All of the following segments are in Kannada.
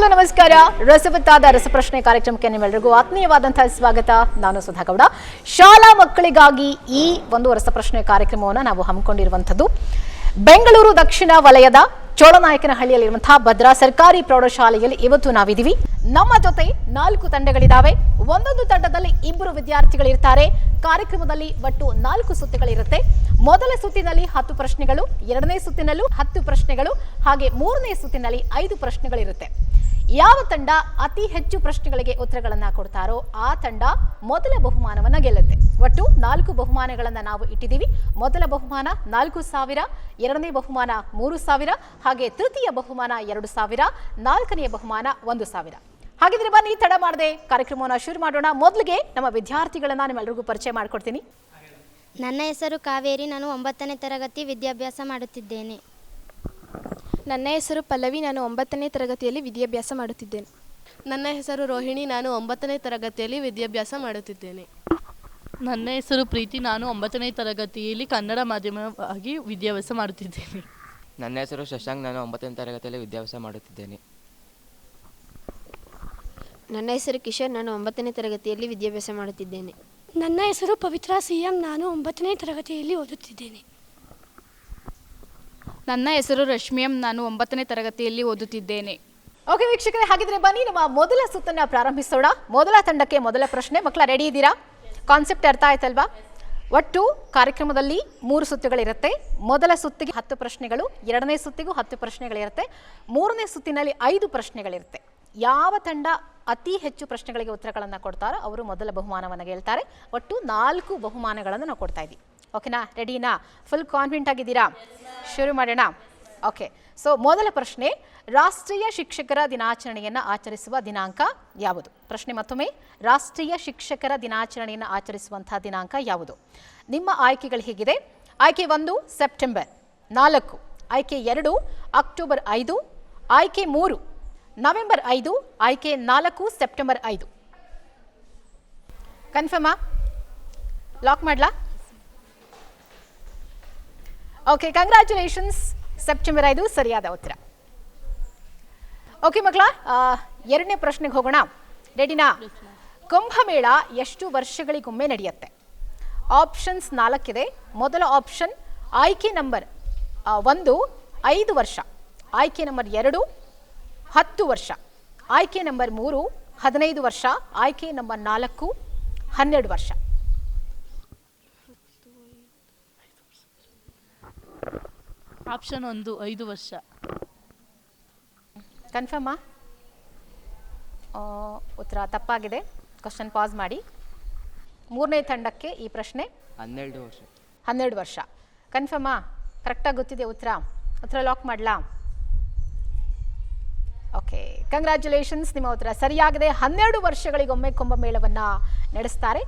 ಹಲೋ ನಮಸ್ಕಾರ. ರಸವತ್ತಾದ ರಸಪ್ರಶ್ನೆ ಕಾರ್ಯಕ್ರಮಕ್ಕೆ ನಿಮ್ಮೆಲ್ಲರಿಗೂ ಆತ್ಮೀಯವಾದಂತಹ ಸ್ವಾಗತ. ನಾನು ಸುಧಾಗೌಡ. ಶಾಲಾ ಮಕ್ಕಳಿಗಾಗಿ ಈ ಒಂದು ರಸಪ್ರಶ್ನೆ ಕಾರ್ಯಕ್ರಮವನ್ನು ನಾವು ಹಮ್ಮಿಕೊಂಡಿರುವಂಥದ್ದು ಬೆಂಗಳೂರು ದಕ್ಷಿಣ ವಲಯದ ಚೋಳನಾಯಕನಹಳ್ಳಿಯಲ್ಲಿರುವಂತಹ ಭದ್ರಾ ಸರ್ಕಾರಿ ಪ್ರೌಢಶಾಲೆಯಲ್ಲಿ ಇವತ್ತು ನಾವಿದ್ದೀವಿ. ನಮ್ಮ ಜೊತೆ 4 ತಂಡಗಳಿದ್ದಾವೆ. ಒಂದೊಂದು ತಂಡದಲ್ಲಿ 2 ವಿದ್ಯಾರ್ಥಿಗಳಿರ್ತಾರೆ. ಕಾರ್ಯಕ್ರಮದಲ್ಲಿ ಒಟ್ಟು 4 ಸುತ್ತುಗಳಿರುತ್ತೆ. ಮೊದಲ ಸುತ್ತಿನಲ್ಲಿ 10 ಪ್ರಶ್ನೆಗಳು, ಎರಡನೇ ಸುತ್ತಿನಲ್ಲೂ 10 ಪ್ರಶ್ನೆಗಳು, ಹಾಗೆ ಮೂರನೇ ಸುತ್ತಿನಲ್ಲಿ 5 ಪ್ರಶ್ನೆಗಳಿರುತ್ತೆ. ಯಾವ ತಂಡ ಅತಿ ಹೆಚ್ಚು ಪ್ರಶ್ನೆಗಳಿಗೆ ಉತ್ತರಗಳನ್ನ ಕೊಡ್ತಾರೋ ಆ ತಂಡ ಮೊದಲ ಬಹುಮಾನವನ್ನ ಗೆಲ್ಲುತ್ತೆ. ಒಟ್ಟು 4 ಬಹುಮಾನಗಳನ್ನ ನಾವು ಇಟ್ಟಿದ್ದೀವಿ. ಮೊದಲ ಬಹುಮಾನ 4,000, ಎರಡನೇ ಬಹುಮಾನ 3,000, ಹಾಗೆ ತೃತೀಯ ಬಹುಮಾನ 2,000, ನಾಲ್ಕನೆಯ ಬಹುಮಾನ 1,000. ಹಾಗಿದ್ರೆ ಬನ್ನಿ ತಡ ಮಾಡದೆ ಕಾರ್ಯಕ್ರಮವನ್ನು ಶುರು ಮಾಡೋಣ. ಮೊದಲಿಗೆ ನಮ್ಮ ವಿದ್ಯಾರ್ಥಿಗಳನ್ನ ನಿಮ್ಮೆಲ್ಲರಿಗೂ ಪರಿಚಯ ಮಾಡಿಕೊಡ್ತೀನಿ. ನನ್ನ ಹೆಸರು ಕಾವೇರಿ. ನಾನು 9ನೇ ತರಗತಿ ವಿದ್ಯಾಭ್ಯಾಸ ಮಾಡುತ್ತಿದ್ದೇನೆ. ನನ್ನ ಹೆಸರು ಪಲ್ಲವಿ. ನಾನು 9ನೇ ತರಗತಿಯಲ್ಲಿ ವಿದ್ಯಾಭ್ಯಾಸ ಮಾಡುತ್ತಿದ್ದೇನೆ. ನನ್ನ ಹೆಸರು ರೋಹಿಣಿ. ನಾನು 9ನೇ ತರಗತಿಯಲ್ಲಿ ವಿದ್ಯಾಭ್ಯಾಸ ಮಾಡುತ್ತಿದ್ದೇನೆ. ನನ್ನ ಹೆಸರು ಪ್ರೀತಿ. ನಾನು 9ನೇ ತರಗತಿಯಲ್ಲಿ ಕನ್ನಡ ಮಾಧ್ಯಮವಾಗಿ ವಿದ್ಯಾಭ್ಯಾಸ ಮಾಡುತ್ತಿದ್ದೇನೆ. ನನ್ನ ಹೆಸರು ಶಶಾಂಕ್. ನಾನು 9ನೇ ತರಗತಿಯಲ್ಲಿ ವಿದ್ಯಾಭ್ಯಾಸ ಮಾಡುತ್ತಿದ್ದೇನೆ. ನನ್ನ ಹೆಸರು ಕಿಶೋರ್. ನಾನು 9ನೇ ತರಗತಿಯಲ್ಲಿ ವಿದ್ಯಾಭ್ಯಾಸ ಮಾಡುತ್ತಿದ್ದೇನೆ. ನನ್ನ ಹೆಸರು ಪವಿತ್ರ ಸಿಎಂ. ನಾನು 9ನೇ ತರಗತಿಯಲ್ಲಿ ಓದುತ್ತಿದ್ದೇನೆ. ನನ್ನ ಹೆಸರು ರಶ್ಮಿಯಂ. ನಾನು 9ನೇ ತರಗತಿಯಲ್ಲಿ ಓದುತ್ತಿದ್ದೇನೆ. ಓಕೆ ವೀಕ್ಷಕರೇ, ಹಾಗಿದ್ರೆ ಬನ್ನಿ ನಮ್ಮ ಮೊದಲ ಸುತ್ತನ್ನ ಪ್ರಾರಂಭಿಸೋಣ. ಮೊದಲ ತಂಡಕ್ಕೆ ಮೊದಲ ಪ್ರಶ್ನೆ. ಮಕ್ಕಳ ರೆಡಿ ಇದ್ದೀರಾ? ಕಾನ್ಸೆಪ್ಟ್ ಅರ್ಥ ಆಯ್ತಲ್ವಾ? ಒಟ್ಟು ಕಾರ್ಯಕ್ರಮದಲ್ಲಿ 3 ಸುತ್ತುಗಳಿರುತ್ತೆ. ಮೊದಲ ಸುತ್ತಿಗೆ 10 ಪ್ರಶ್ನೆಗಳು, ಎರಡನೇ ಸುತ್ತಿಗೂ 10 ಪ್ರಶ್ನೆಗಳಿರುತ್ತೆ, ಮೂರನೇ ಸುತ್ತಿನಲ್ಲಿ 5 ಪ್ರಶ್ನೆಗಳಿರುತ್ತೆ. ಯಾವ ತಂಡ ಅತಿ ಹೆಚ್ಚು ಪ್ರಶ್ನೆಗಳಿಗೆ ಉತ್ತರಗಳನ್ನು ಕೊಡ್ತಾರೋ ಅವರು ಮೊದಲ ಬಹುಮಾನವನ್ನು ಗೆಲ್ತಾರೆ. ಒಟ್ಟು 4 ಬಹುಮಾನಗಳನ್ನು ನಾವು ಕೊಡ್ತಾ ಇದ್ದೀವಿ. ಓಕೆನಾ? ರೆಡಿನಾ? ಫುಲ್ ಕಾನ್ಫಿಡೆಂಟ್ ಆಗಿದ್ದೀರಾ? ಶುರು ಮಾಡೋಣ. ಓಕೆ, ಸೊ ಮೊದಲ ಪ್ರಶ್ನೆ, ರಾಷ್ಟ್ರೀಯ ಶಿಕ್ಷಕರ ದಿನಾಚರಣೆಯನ್ನು ಆಚರಿಸುವ ದಿನಾಂಕ ಯಾವುದು? ಪ್ರಶ್ನೆ ಮತ್ತೊಮ್ಮೆ, ರಾಷ್ಟ್ರೀಯ ಶಿಕ್ಷಕರ ದಿನಾಚರಣೆಯನ್ನು ಆಚರಿಸುವಂತಹ ದಿನಾಂಕ ಯಾವುದು? ನಿಮ್ಮ ಆಯ್ಕೆಗಳು ಹೀಗಿದೆ. ಆಯ್ಕೆ 1 ಸೆಪ್ಟೆಂಬರ್ 4, ಆಯ್ಕೆ 2 ಅಕ್ಟೋಬರ್ 5, ಆಯ್ಕೆ 3 ನವೆಂಬರ್ 5, ಆಯ್ಕೆ 4 ಸೆಪ್ಟೆಂಬರ್ 5. ಕನ್ಫರ್ಮಾ? ಲಾಕ್ ಮಾಡ್ಲಾ? Okay, congratulations. ಸೆಪ್ಟೆಂಬರ್ 5 ಸರಿಯಾದ ಉತ್ತರ. ಓಕೆ ಮಕ್ಕಳ, ಎರಡನೇ ಪ್ರಶ್ನೆಗೆ ಹೋಗೋಣ. ರೆಡಿನಾ? ಕುಂಭಮೇಳ ಎಷ್ಟು ವರ್ಷಗಳಿಗೊಮ್ಮೆ ನಡೆಯುತ್ತೆ? ಆಪ್ಷನ್ಸ್ 4 ಇದೆ. ಮೊದಲ ಆಪ್ಷನ್ ಆಯ್ಕೆ ನಂಬರ್ 1 5 ವರ್ಷ, ಆಯ್ಕೆ ನಂಬರ್ 2 10 ವರ್ಷ, ಆಯ್ಕೆ ನಂಬರ್ 3 15 ವರ್ಷ, ಆಯ್ಕೆ ನಂಬರ್ 4 12 ವರ್ಷ. ಆಪ್ಷನ್ 1 5 ವರ್ಷ. ಕನ್ಫರ್ಮಾ? ಉತ್ತರ ತಪ್ಪಾಗಿದೆ. ಕ್ವಶನ್ ಪಾಸ್ ಮಾಡಿ. ಮೂರನೇ ತಂಡಕ್ಕೆ ಈ ಪ್ರಶ್ನೆ 12 ವರ್ಷ. 12 ವರ್ಷ. ಕನ್ಫರ್ಮಾ? ಕರೆಕ್ಟಾಗಿ ಗೊತ್ತಿದೆ ಉತ್ತರ? ಉತ್ತರ ಲಾಕ್ ಮಾಡಲಾ? ಓಕೆ, ಕಂಗ್ರ್ಯಾಚುಲೇಷನ್ಸ್, ನಿಮ್ಮ ಉತ್ತರ ಸರಿಯಾಗಿದೆ. 12 ವರ್ಷಗಳಿಗೊಮ್ಮೆ ಕುಂಭಮೇಳವನ್ನು ನಡೆಸ್ತಾರೆ.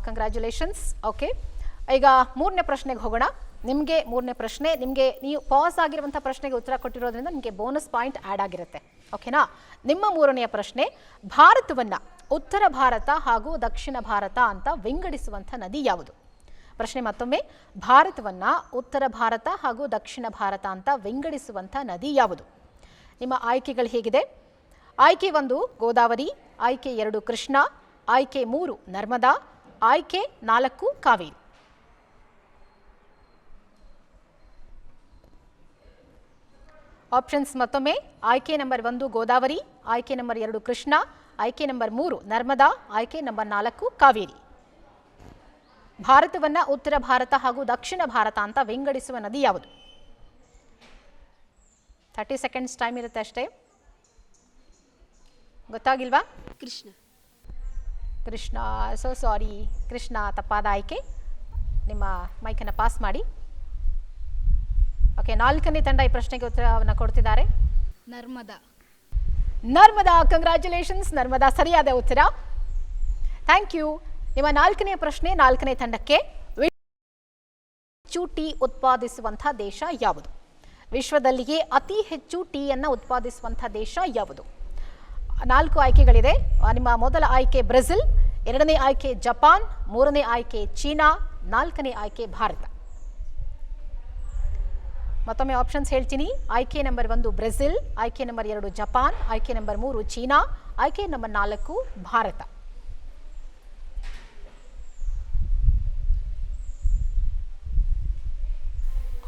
ಕಂಗ್ರ್ಯಾಚುಲೇಷನ್ಸ್. ಓಕೆ, ಈಗ ಮೂರನೇ ಪ್ರಶ್ನೆಗೆ ಹೋಗೋಣ. ನಿಮಗೆ ಮೂರನೇ ಪ್ರಶ್ನೆ, ನಿಮಗೆ ನೀವು ಪಾಸ್ ಆಗಿರುವಂಥ ಪ್ರಶ್ನೆಗೆ ಉತ್ತರ ಕೊಟ್ಟಿರೋದ್ರಿಂದ ನಿಮಗೆ ಬೋನಸ್ ಪಾಯಿಂಟ್ ಆ್ಯಡ್ ಆಗಿರುತ್ತೆ. ಓಕೆನಾ? ನಿಮ್ಮ ಮೂರನೆಯ ಪ್ರಶ್ನೆ, ಭಾರತವನ್ನು ಉತ್ತರ ಭಾರತ ಹಾಗೂ ದಕ್ಷಿಣ ಭಾರತ ಅಂತ ವಿಂಗಡಿಸುವಂಥ ನದಿ ಯಾವುದು? ಪ್ರಶ್ನೆ ಮತ್ತೊಮ್ಮೆ, ಭಾರತವನ್ನು ಉತ್ತರ ಭಾರತ ಹಾಗೂ ದಕ್ಷಿಣ ಭಾರತ ಅಂತ ವಿಂಗಡಿಸುವಂಥ ನದಿ ಯಾವುದು? ನಿಮ್ಮ ಆಯ್ಕೆಗಳು ಹೇಗಿದೆ. ಆಯ್ಕೆ 1 ಗೋದಾವರಿ, ಆಯ್ಕೆ 2 ಕೃಷ್ಣ, ಆಯ್ಕೆ 3 ನರ್ಮದಾ, ಆಯ್ಕೆ 4 ಕಾವೇರಿ. ಆಪ್ಷನ್ಸ್ ಮತ್ತೊಮ್ಮೆ, ಆಯ್ಕೆ ನಂಬರ್ 1 ಗೋದಾವರಿ, ಆಯ್ಕೆ ನಂಬರ್ 2 ಕೃಷ್ಣ, ಆಯ್ಕೆ ನಂಬರ್ 3 ನರ್ಮದಾ, ಆಯ್ಕೆ ನಂಬರ್ 4 ಕಾವೇರಿ. ಭಾರತವನ್ನು ಉತ್ತರ ಭಾರತ ಹಾಗೂ ದಕ್ಷಿಣ ಭಾರತ ಅಂತ ವಿಂಗಡಿಸುವ ನದಿ ಯಾವುದು? 30 ಸೆಕೆಂಡ್ಸ್ ಟೈಮ್ ಇರುತ್ತೆ ಅಷ್ಟೇ. ಗೊತ್ತಾಗಿಲ್ವಾ? ಕೃಷ್ಣ. ಕೃಷ್ಣ, ಸೊ ಸಾರಿ, ಕೃಷ್ಣ ತಪ್ಪಾದ ಆಯ್ಕೆ. ನಿಮ್ಮ ಮೈಕನ್ನು ಪಾಸ್ ಮಾಡಿ. ಓಕೆ, 4ನೇ ತಂಡ ಈ ಪ್ರಶ್ನೆಗೆ ಉತ್ತರವನ್ನು ಕೊಡ್ತಿದ್ದಾರೆ. ನರ್ಮದಾ. ನರ್ಮದಾ, ಕಂಗ್ರ್ಯಾಚುಲೇಷನ್ಸ್. ನರ್ಮದಾ ಸರಿಯಾದ ಉತ್ತರ. Thank you. ನಿಮ್ಮ 4ನೇ ಪ್ರಶ್ನೆ 4ನೇ ತಂಡಕ್ಕೆ, ಹೆಚ್ಚು ಟೀ ಉತ್ಪಾದಿಸುವಂಥ ದೇಶ ಯಾವುದು? ವಿಶ್ವದಲ್ಲಿಯೇ ಅತಿ ಹೆಚ್ಚು ಟೀಯನ್ನು ಉತ್ಪಾದಿಸುವಂಥ ದೇಶ ಯಾವುದು? 4 ಆಯ್ಕೆಗಳಿದೆ. ನಿಮ್ಮ ಮೊದಲ ಆಯ್ಕೆ ಬ್ರೆಜಿಲ್, ಎರಡನೇ ಆಯ್ಕೆ ಜಪಾನ್, ಮೂರನೇ ಆಯ್ಕೆ ಚೀನಾ, ನಾಲ್ಕನೇ ಆಯ್ಕೆ ಭಾರತ. ಮತ್ತೊಮ್ಮೆ ಆಪ್ಷನ್ಸ್ ಹೇಳ್ತೀನಿ. ಆಯ್ಕೆ ನಂಬರ್ 1 ಬ್ರೆಜಿಲ್, ಆಯ್ಕೆ ನಂಬರ್ 2 ಜಪಾನ್, ಆಯ್ಕೆ ನಂಬರ್ 3 ಚೀನಾ, ಆಯ್ಕೆ number 4 Bharat.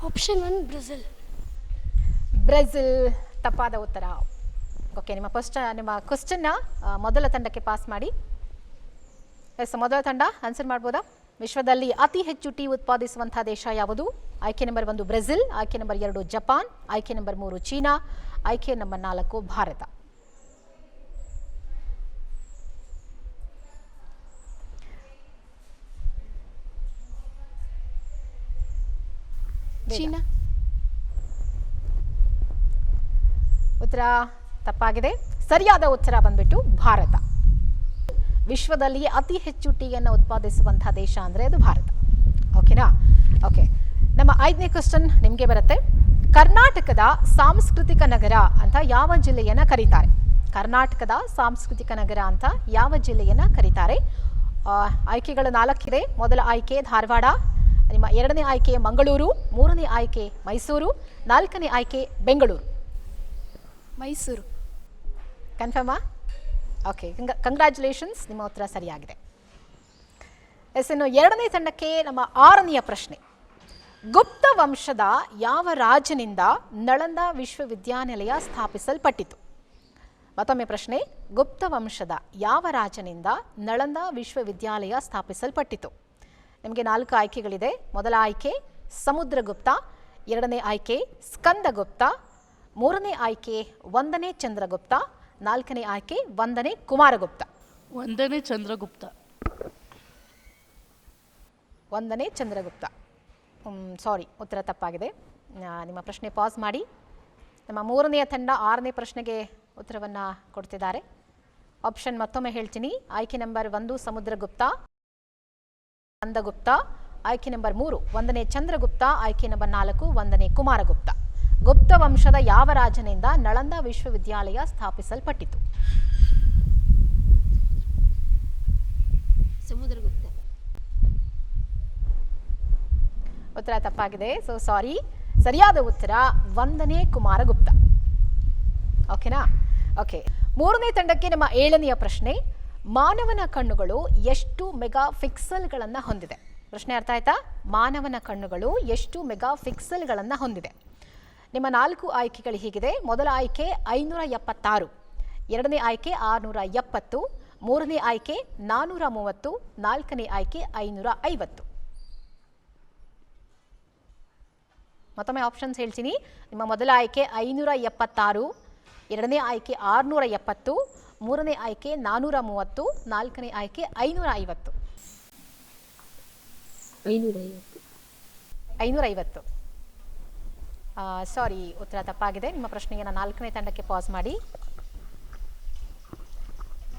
Option 1 Brazil. Brazil ತಪ್ಪಾದ ಉತ್ತರ. ಓಕೆ, ನಿಮ್ಮ ಕ್ವಶನ್ನ ಮೊದಲ ತಂಡಕ್ಕೆ ಪಾಸ್ ಮಾಡಿ. ಎಸ್, ಮೊದಲ ತಂಡ ಆನ್ಸರ್ ಮಾಡ್ಬೋದಾ? ವಿಶ್ವದಲ್ಲಿ ಅತಿ ಹೆಚ್ಚು ಟೀ ಉತ್ಪಾದಿಸುವಂತಹ ದೇಶ ಯಾವುದು? ಆಯ್ಕೆ ನಂಬರ್ 1 ಬ್ರೆಜಿಲ್, ಆಯ್ಕೆ ನಂಬರ್ 2 ಜಪಾನ್, ಆಯ್ಕೆ ನಂಬರ್ 3 ಚೀನಾ, ಆಯ್ಕೆ ನಂಬರ್ 4 ಭಾರತ. ಚೀನಾ. ಉತ್ತರ ತಪ್ಪಾಗಿದೆ. ಸರಿಯಾದ ಉತ್ತರ ಬಂದ್ಬಿಟ್ಟು ಭಾರತ. ವಿಶ್ವದಲ್ಲಿ ಅತಿ ಹೆಚ್ಚು ಟೀಯನ್ನು ಉತ್ಪಾದಿಸುವಂತಹ ದೇಶ ಅಂದರೆ ಅದು ಭಾರತ. ಓಕೆನಾ? ಓಕೆ, ನಮ್ಮ 5ನೇ ಕ್ವಶನ್ ನಿಮಗೆ ಬರುತ್ತೆ. ಕರ್ನಾಟಕದ ಸಾಂಸ್ಕೃತಿಕ ನಗರ ಅಂತ ಯಾವ ಜಿಲ್ಲೆಯನ್ನು ಕರೀತಾರೆ? ಕರ್ನಾಟಕದ ಸಾಂಸ್ಕೃತಿಕ ನಗರ ಅಂತ ಯಾವ ಜಿಲ್ಲೆಯನ್ನು ಕರೀತಾರೆ? ಆಯ್ಕೆಗಳು 4 ಇದೆ. ಮೊದಲ ಆಯ್ಕೆ ಧಾರವಾಡ, ನಿಮ್ಮ 2ನೇ ಆಯ್ಕೆ ಮಂಗಳೂರು, 3ನೇ ಆಯ್ಕೆ ಮೈಸೂರು, 4ನೇ ಆಯ್ಕೆ ಬೆಂಗಳೂರು. ಮೈಸೂರು. ಕನ್ಫರ್ಮಾ? ಓಕೆ, ಕಂಗ್ರ್ಯಾಚುಲೇಷನ್ಸ್, ನಿಮ್ಮ ಉತ್ತರ ಸರಿಯಾಗಿದೆ. ಎಸ್, ಇನ್ನು 2ನೇ ತಂಡಕ್ಕೆ ನಮ್ಮ 6ನೆಯ ಪ್ರಶ್ನೆ. ಗುಪ್ತ ವಂಶದ ಯಾವ ರಾಜನಿಂದ ನಳಂದ ವಿಶ್ವವಿದ್ಯಾನಿಲಯ ಸ್ಥಾಪಿಸಲ್ಪಟ್ಟಿತು? ಮತ್ತೊಮ್ಮೆ ಪ್ರಶ್ನೆ. ಗುಪ್ತ ವಂಶದ ಯಾವ ರಾಜನಿಂದ ನಳಂದ ವಿಶ್ವವಿದ್ಯಾಲಯ ಸ್ಥಾಪಿಸಲ್ಪಟ್ಟಿತು? ನಿಮಗೆ 4 ಆಯ್ಕೆಗಳಿದೆ. ಮೊದಲ ಆಯ್ಕೆ ಸಮುದ್ರಗುಪ್ತ, 2ನೇ ಆಯ್ಕೆ ಸ್ಕಂದಗುಪ್ತ, 3ನೇ ಆಯ್ಕೆ 1ನೇ ಚಂದ್ರಗುಪ್ತ, 4ನೇ ಆಯ್ಕೆ 1ನೇ ಕುಮಾರಗುಪ್ತ. 1ನೇ ಚಂದ್ರಗುಪ್ತ. 1ನೇ ಚಂದ್ರಗುಪ್ತ. ಸಾರಿ, ಉತ್ತರ ತಪ್ಪಾಗಿದೆ. ನಿಮ್ಮ ಪ್ರಶ್ನೆ ಪಾಸ್ ಮಾಡಿ. ನಮ್ಮ 3ನೆಯ ತಂಡ 6ನೇ ಪ್ರಶ್ನೆಗೆ ಉತ್ತರವನ್ನು ಕೊಡ್ತಿದ್ದಾರೆ. ಆಪ್ಷನ್ ಮತ್ತೊಮ್ಮೆ ಹೇಳ್ತೀನಿ. ಆಯ್ಕೆ ನಂಬರ್ 1 ಸಮುದ್ರಗುಪ್ತ, ಸ್ಕಂದಗುಪ್ತ, ಆಯ್ಕೆ ನಂಬರ್ 3 1ನೇ ಚಂದ್ರಗುಪ್ತ, ಆಯ್ಕೆ ನಂಬರ್ 4 1ನೇ ಕುಮಾರಗುಪ್ತ. ಗುಪ್ತ ವಂಶದ ಯಾವ ರಾಜನಿಂದ ನಳಂದ ವಿಶ್ವವಿದ್ಯಾಲಯ ಸ್ಥಾಪಿಸಲ್ಪಟ್ಟಿತು? ಸಮುದ್ರಗುಪ್ತ. ಉತ್ತರ ತಪ್ಪಾಗಿದೆ. ಸೊ ಸಾರಿ, ಸರಿಯಾದ ಉತ್ತರ 1ನೇ ಕುಮಾರಗುಪ್ತ. ಓಕೆನಾ? ಓಕೆ, 3ನೇ ತಂಡಕ್ಕೆ ನಮ್ಮ 7ನೆಯ ಪ್ರಶ್ನೆ. ಮಾನವನ ಕಣ್ಣುಗಳು ಎಷ್ಟು ಮೆಗಾ ಫಿಕ್ಸಲ್ಗಳನ್ನು ಹೊಂದಿದೆ? ಪ್ರಶ್ನೆ ಅರ್ಥ ಆಯ್ತಾ? ಮಾನವನ ಕಣ್ಣುಗಳು ಎಷ್ಟು ಮೆಗಾ ಫಿಕ್ಸಲ್ಗಳನ್ನು ಹೊಂದಿದೆ? ನಿಮ್ಮ 4 ಆಯ್ಕೆಗಳು ಹೀಗಿದೆ. ಮೊದಲ ಆಯ್ಕೆ 576, 2ನೇ ಆಯ್ಕೆ 670, 3ನೇ ಆಯ್ಕೆ 430, 4ನೇ ಆಯ್ಕೆ 550. ಮತ್ತೊಮ್ಮೆ ಆಪ್ಷನ್ಸ್ ಹೇಳ್ತೀನಿ. ನಿಮ್ಮ ಮೊದಲ ಆಯ್ಕೆ 576, 2ನೇ ಆಯ್ಕೆ 670, 3ನೇ ಆಯ್ಕೆ 430, 4ನೇ ಆಯ್ಕೆ 550. 550. ಸಾರಿ, ಉತ್ತರ ತಪ್ಪಾಗಿದೆ. ನಿಮ್ಮ ಪ್ರಶ್ನೆಯನ್ನು 4ನೇ ತಂಡಕ್ಕೆ ಪಾಸ್ ಮಾಡಿ.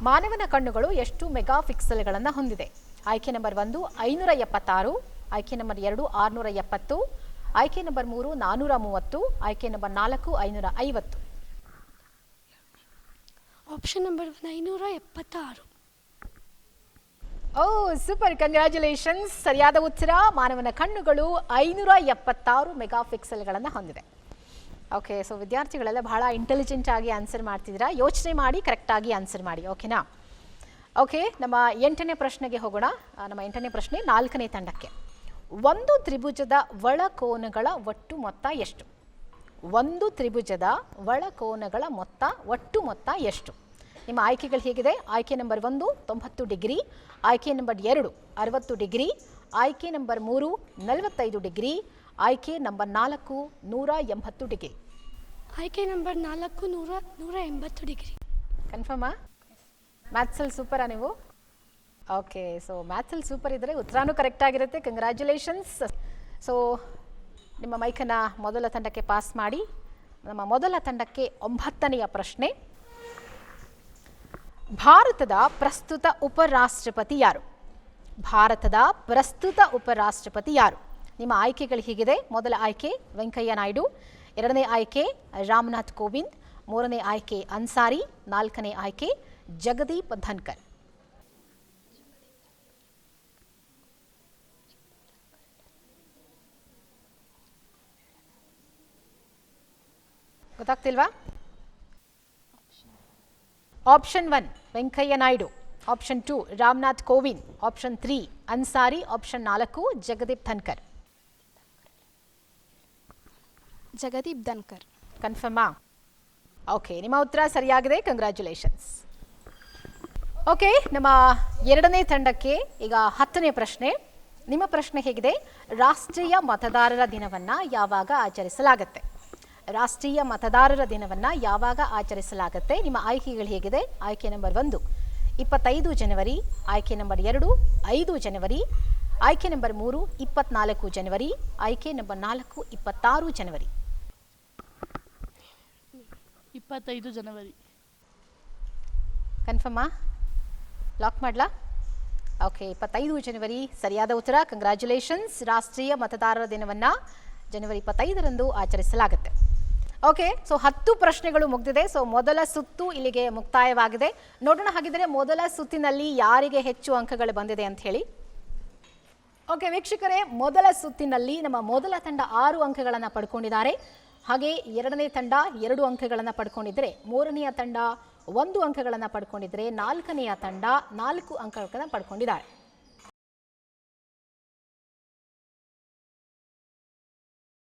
ಮಾನವನ ಕಣ್ಣುಗಳು ಎಷ್ಟು ಮೆಗಾ ಫಿಕ್ಸಲ್ಗಳನ್ನು ಹೊಂದಿದೆ? ಆಯ್ಕೆ ನಂಬರ್ 1 576, ಆಯ್ಕೆ ನಂಬರ್ 2 670, ಆಯ್ಕೆ ನಂಬರ್ 3 430, ಆಯ್ಕೆ ನಂಬರ್ 4 550. Option number 576. ಓ ಸೂಪರ್, ಕಂಗ್ರ್ಯಾಚುಲೇಷನ್ಸ್. ಸರಿಯಾದ ಉತ್ತರ ಮಾನವನ ಕಣ್ಣುಗಳು 576 ಮೆಗಾ ಫಿಕ್ಸಲ್ಗಳನ್ನು ಹೊಂದಿದೆ. ಓಕೆ, ಸೊ ವಿದ್ಯಾರ್ಥಿಗಳೆಲ್ಲ ಬಹಳ ಇಂಟೆಲಿಜೆಂಟ್ ಆಗಿ ಆನ್ಸರ್ ಮಾಡ್ತಿದ್ದೀರಾ. ಯೋಚನೆ ಮಾಡಿ ಕರೆಕ್ಟಾಗಿ ಆನ್ಸರ್ ಮಾಡಿ. ಓಕೆನಾ? ಓಕೆ, ನಮ್ಮ 8ನೇ ಪ್ರಶ್ನೆಗೆ ಹೋಗೋಣ. ನಮ್ಮ 8ನೇ ಪ್ರಶ್ನೆ 4ನೇ ತಂಡಕ್ಕೆ. ಒಂದು ತ್ರಿಭುಜದ ಒಳಕೋನಗಳ ಒಟ್ಟು ಮೊತ್ತ ಎಷ್ಟು? ಒಂದು ತ್ರಿಭುಜದ ಒಳಕೋನಗಳ ಒಟ್ಟು ಮೊತ್ತ ಎಷ್ಟು? ನಿಮ್ಮ ಆಯ್ಕೆಗಳು ಹೀಗಿದೆ. ಆಯ್ಕೆ ನಂಬರ್ 1 90 ಡಿಗ್ರಿ, ಆಯ್ಕೆ ನಂಬರ್ 2 60 ಡಿಗ್ರಿ, ಆಯ್ಕೆ ನಂಬರ್ 3 45 ಡಿಗ್ರಿ, ಆಯ್ಕೆ ನಂಬರ್ 4 180 ಡಿಗ್ರಿ. ಆಯ್ಕೆ ನಂಬರ್ 4 180 ಡಿಗ್ರಿ. ಕನ್ಫರ್ಮಾ? ಮ್ಯಾಥ್ಸಲ್ಲಿ ಸೂಪರಾ ನೀವು? ಓಕೆ, ಸೊ ಮ್ಯಾಥ್ಸಲ್ಲಿ ಸೂಪರ್ ಇದ್ದರೆ ಉತ್ತರನೂ ಕರೆಕ್ಟ್ ಆಗಿರುತ್ತೆ. ಕಂಗ್ರ್ಯಾಚುಲೇಷನ್ಸ್. ಸೊ ನಿಮ್ಮ ಮೈಕನ್ನು ಮೊದಲ ತಂಡಕ್ಕೆ ಪಾಸ್ ಮಾಡಿ. ನಮ್ಮ ಮೊದಲ ತಂಡಕ್ಕೆ 9ನೆಯ ಪ್ರಶ್ನೆ. ಭಾರತದ ಪ್ರಸ್ತುತ ಉಪರಾಷ್ಟ್ರಪತಿ ಯಾರು? ಭಾರತದ ಪ್ರಸ್ತುತ ಉಪರಾಷ್ಟ್ರಪತಿ ಯಾರು? ನಿಮ್ಮ ಆಯ್ಕೆಗಳು ಹೀಗಿದೆ. ಮೊದಲ ಆಯ್ಕೆ ವೆಂಕಯ್ಯ ನಾಯ್ಡು, 2ನೇ ಆಯ್ಕೆ ರಾಮನಾಥ್ ಕೋವಿಂದ್, 3ನೇ ಆಯ್ಕೆ ಅನ್ಸಾರಿ, 4ನೇ ಆಯ್ಕೆ ಜಗದೀಪ್ ಧನ್ಕರ್. ಗೊತ್ತಾಗ್ತಿಲ್ವಾ? Option 1 Venkaiah Naidu, option 2 Ramnath Kovind, option 3 Ansari, option 4 Jagdeep Dhankhar. Jagdeep Dhankhar. ಕನ್ಫರ್ಮಾ? ಓಕೆ, ನಿಮ್ಮ ಉತ್ತರ ಸರಿಯಾಗಿದೆ. ಕಂಗ್ರ್ಯಾಚುಲೇಷನ್ಸ್. ಓಕೆ, ನಮ್ಮ ಎರಡನೇ ತಂಡಕ್ಕೆ ಈಗ 10ನೇ ಪ್ರಶ್ನೆ. ನಿಮ್ಮ ಪ್ರಶ್ನೆ ಹೇಗಿದೆ? ರಾಷ್ಟ್ರೀಯ ಮತದಾರರ ದಿನವನ್ನು ಯಾವಾಗ ಆಚರಿಸಲಾಗುತ್ತೆ? ರಾಷ್ಟ್ರೀಯ ಮತದಾರರ ದಿನವನ್ನು ಯಾವಾಗ ಆಚರಿಸಲಾಗುತ್ತೆ? ನಿಮ್ಮ ಆಯ್ಕೆಗಳು ಹೇಗಿದೆ? ಆಯ್ಕೆ ನಂಬರ್ 1 25 ಜನವರಿ, ಆಯ್ಕೆ ನಂಬರ್ 2 5 ಜನವರಿ, ಆಯ್ಕೆ ನಂಬರ್ 3 24 ಜನವರಿ, ಆಯ್ಕೆ ನಂಬರ್ 4 26 ಜನವರಿ. 25 ಜನವರಿ. ಕನ್ಫರ್ಮಾ? ಲಾಕ್ ಮಾಡಲಾ? ಓಕೆ, 25 ಜನವರಿ ಸರಿಯಾದ ಉತ್ತರ. ಕಂಗ್ರ್ಯಾಚುಲೇಷನ್ಸ್. ರಾಷ್ಟ್ರೀಯ ಮತದಾರರ ದಿನವನ್ನು ಜನವರಿ 25ರಂದು ಆಚರಿಸಲಾಗುತ್ತೆ. ಓಕೆ, ಸೊ 10 ಪ್ರಶ್ನೆಗಳು ಮುಗಿದಿದೆ. ಸೊ ಮೊದಲ ಸುತ್ತು ಇಲ್ಲಿಗೆ ಮುಕ್ತಾಯವಾಗಿದೆ. ನೋಡೋಣ ಹಾಗಿದ್ರೆ ಮೊದಲ ಸುತ್ತಿನಲ್ಲಿ ಯಾರಿಗೆ ಹೆಚ್ಚು ಅಂಕಗಳು ಬಂದಿದೆ ಅಂತ ಹೇಳಿ. ಓಕೆ ವೀಕ್ಷಕರೇ, ಮೊದಲ ಸುತ್ತಿನಲ್ಲಿ ನಮ್ಮ ಮೊದಲ ತಂಡ 6 ಅಂಕಗಳನ್ನು ಪಡ್ಕೊಂಡಿದ್ದಾರೆ. ಹಾಗೆ ಎರಡನೇ ತಂಡ 2 ಅಂಕಗಳನ್ನು ಪಡ್ಕೊಂಡಿದ್ದರೆ, ಮೂರನೆಯ ತಂಡ 1 ಅಂಕಗಳನ್ನು ಪಡ್ಕೊಂಡಿದ್ದರೆ, ನಾಲ್ಕನೆಯ ತಂಡ 4 ಅಂಕಗಳನ್ನು ಪಡ್ಕೊಂಡಿದ್ದಾರೆ.